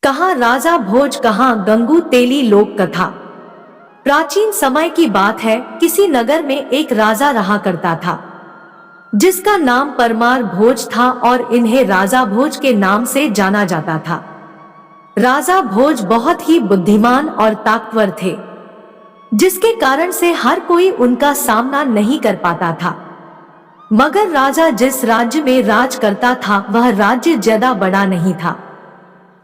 कहाँ राजा भोज, कहाँ गंगू तेली। लोक कथा। प्राचीन समय की बात है। किसी नगर में एक राजा रहा करता था जिसका नाम परमार भोज था और इन्हें राजा भोज के नाम से जाना जाता था। राजा भोज बहुत ही बुद्धिमान और ताकतवर थे, जिसके कारण से हर कोई उनका सामना नहीं कर पाता था। मगर राजा जिस राज्य में राज करता था वह राज्य ज्यादा बड़ा नहीं था,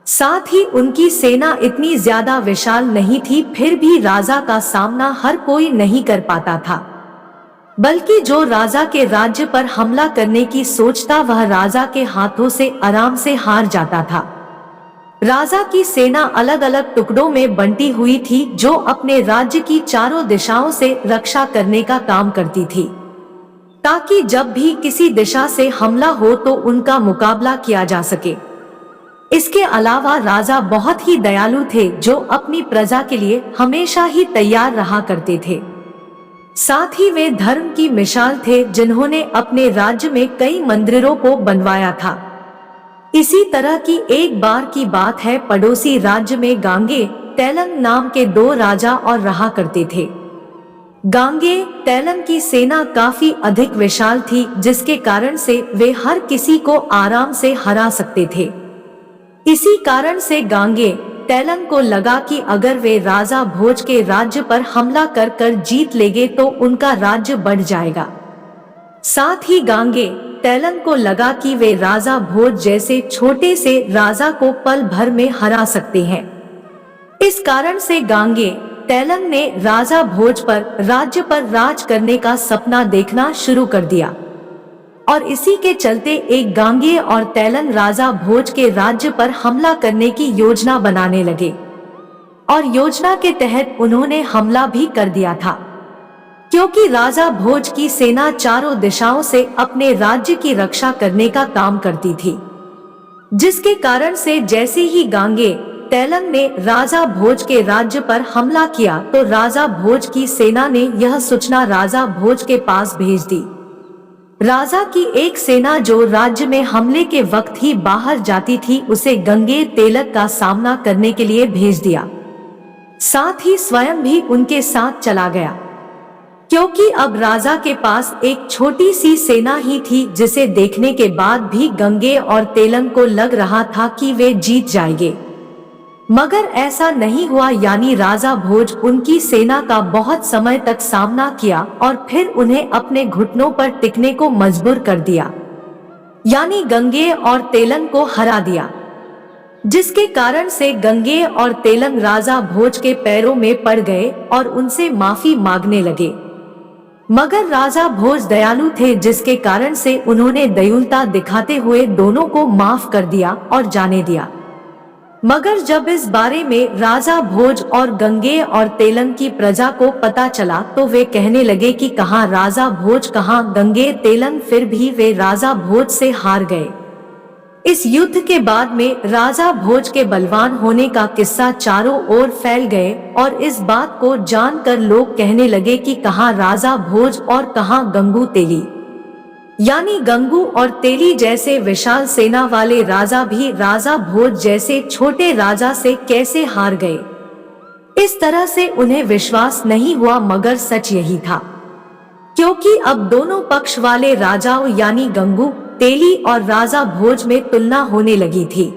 साथ ही उनकी सेना इतनी ज्यादा विशाल नहीं थी। फिर भी राजा का सामना हर कोई नहीं कर पाता था, बल्कि जो राजा के राज्य पर हमला करने की सोचता वह राजा के हाथों से आराम से हार जाता था। राजा की सेना अलग अलग टुकड़ों में बंटी हुई थी, जो अपने राज्य की चारों दिशाओं से रक्षा करने का काम करती थी, ताकि जब भी किसी दिशा से हमला हो तो उनका मुकाबला किया जा सके। इसके अलावा राजा बहुत ही दयालु थे, जो अपनी प्रजा के लिए हमेशा ही तैयार रहा करते थे। साथ ही वे धर्म की मिसाल थे, जिन्होंने अपने राज्य में कई मंदिरों को बनवाया था। इसी तरह की एक बार की बात है। पड़ोसी राज्य में गांगे तैलंग नाम के दो राजा और रहा करते थे। गांगे तैलंग की सेना काफी अधिक विशाल थी, जिसके कारण से वे हर किसी को आराम से हरा सकते थे। इसी कारण से गांगे तैलंग को लगा कि अगर वे राजा भोज के राज्य पर हमला कर कर जीत लेंगे तो उनका राज्य बढ़ जाएगा। साथ ही गांगे तैलंग को लगा कि वे राजा भोज जैसे छोटे से राजा को पल भर में हरा सकते हैं। इस कारण से गांगे तैलंग ने राजा भोज पर राज्य पर राज करने का सपना देखना शुरू कर दिया, और इसी के चलते एक गांगे और तैलंग राजा भोज के राज्य पर हमला करने की योजना बनाने लगे, और योजना के तहत उन्होंने हमला भी कर दिया था। क्योंकि राजा भोज की सेना चारों दिशाओं से अपने राज्य की रक्षा करने का काम करती थी, जिसके कारण से जैसे ही गांगे तैलंग ने राजा भोज के राज्य पर हमला किया तो राजा भोज की सेना ने यह सूचना राजा भोज के पास भेज दी। राजा की एक सेना जो राज्य में हमले के वक्त ही बाहर जाती थी, उसे गंगे तेलक का सामना करने के लिए भेज दिया। साथ ही स्वयं भी उनके साथ चला गया, क्योंकि अब राजा के पास एक छोटी सी सेना ही थी, जिसे देखने के बाद भी गंगे और तेलंग को लग रहा था कि वे जीत जाएंगे। मगर ऐसा नहीं हुआ। यानी राजा भोज उनकी सेना का बहुत समय तक सामना किया और फिर उन्हें अपने घुटनों पर टिकने को मजबूर कर दिया, यानी गंगे और तेलंग को हरा दिया, जिसके कारण से गंगे और तेलंग राजा भोज के पैरों में पड़ गए और उनसे माफी मांगने लगे। मगर राजा भोज दयालु थे, जिसके कारण से उन्होंने दयालुता दिखाते हुए दोनों को माफ कर दिया और जाने दिया। मगर जब इस बारे में राजा भोज और गंगे और तेलंग की प्रजा को पता चला तो वे कहने लगे कि कहाँ राजा भोज, कहाँ गंगे तेलंग। फिर भी वे राजा भोज से हार गए। इस युद्ध के बाद में राजा भोज के बलवान होने का किस्सा चारों ओर फैल गए, और इस बात को जानकर लोग कहने लगे कि कहाँ राजा भोज और कहाँ गंगू तेली, यानी गंगू और तेली जैसे विशाल सेना वाले राजा भी राजा भोज जैसे छोटे राजा से कैसे हार गए। इस तरह से उन्हें विश्वास नहीं हुआ, मगर सच यही था, क्योंकि अब दोनों पक्ष वाले राजाओं यानी गंगू तेली और राजा भोज में तुलना होने लगी थी,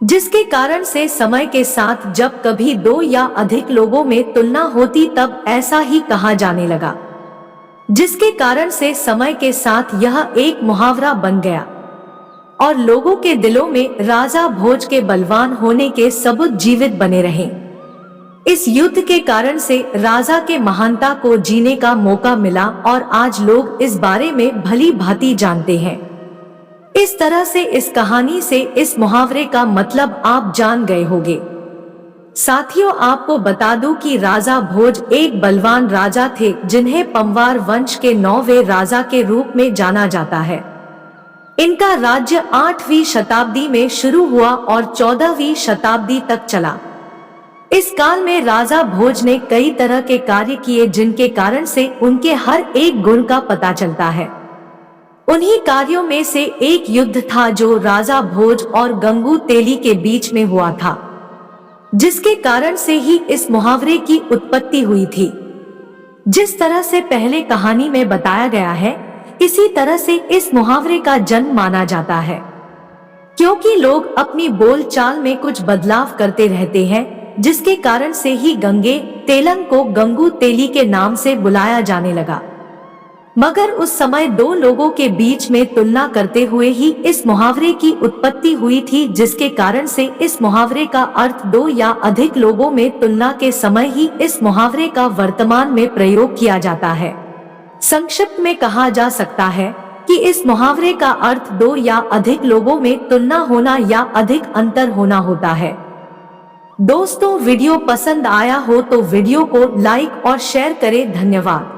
जिसके कारण से समय के साथ जब कभी दो या अधिक लोगों में तुलना होती तब ऐसा ही कहा जाने लगा, जिसके कारण से समय के साथ यह एक मुहावरा बन गया और लोगों के दिलों में राजा भोज के बलवान होने के सबूत जीवित बने रहे। इस युद्ध के कारण से राजा के महानता को जीने का मौका मिला और आज लोग इस बारे में भली भांति जानते हैं। इस तरह से इस कहानी से इस मुहावरे का मतलब आप जान गए होंगे। साथियों, आपको बता दूं कि राजा भोज एक बलवान राजा थे, जिन्हें पंवार वंश के 9वें राजा के रूप में जाना जाता है। इनका राज्य 8वीं शताब्दी में शुरू हुआ और 14वीं शताब्दी तक चला। इस काल में राजा भोज ने कई तरह के कार्य किए, जिनके कारण से उनके हर एक गुण का पता चलता है। उन्हीं कार्यों में से एक युद्ध था जो राजा भोज और गंगू तेली के बीच में हुआ था, जिसके कारण से ही इस मुहावरे की उत्पत्ति हुई थी। जिस तरह से पहले कहानी में बताया गया है, इसी तरह से इस मुहावरे का जन्म माना जाता है, क्योंकि लोग अपनी बोलचाल में कुछ बदलाव करते रहते हैं, जिसके कारण से ही गंगे तेलंग को गंगू तेली के नाम से बुलाया जाने लगा। मगर उस समय दो लोगों के बीच में तुलना करते हुए ही इस मुहावरे की उत्पत्ति हुई थी, जिसके कारण से इस मुहावरे का अर्थ दो या अधिक लोगों में तुलना के समय ही इस मुहावरे का वर्तमान में प्रयोग किया जाता है। संक्षिप्त में कहा जा सकता है कि इस मुहावरे का अर्थ दो या अधिक लोगों में तुलना होना या अधिक अंतर होना होता है। दोस्तों, वीडियो पसंद आया हो तो वीडियो को लाइक और शेयर करें। धन्यवाद।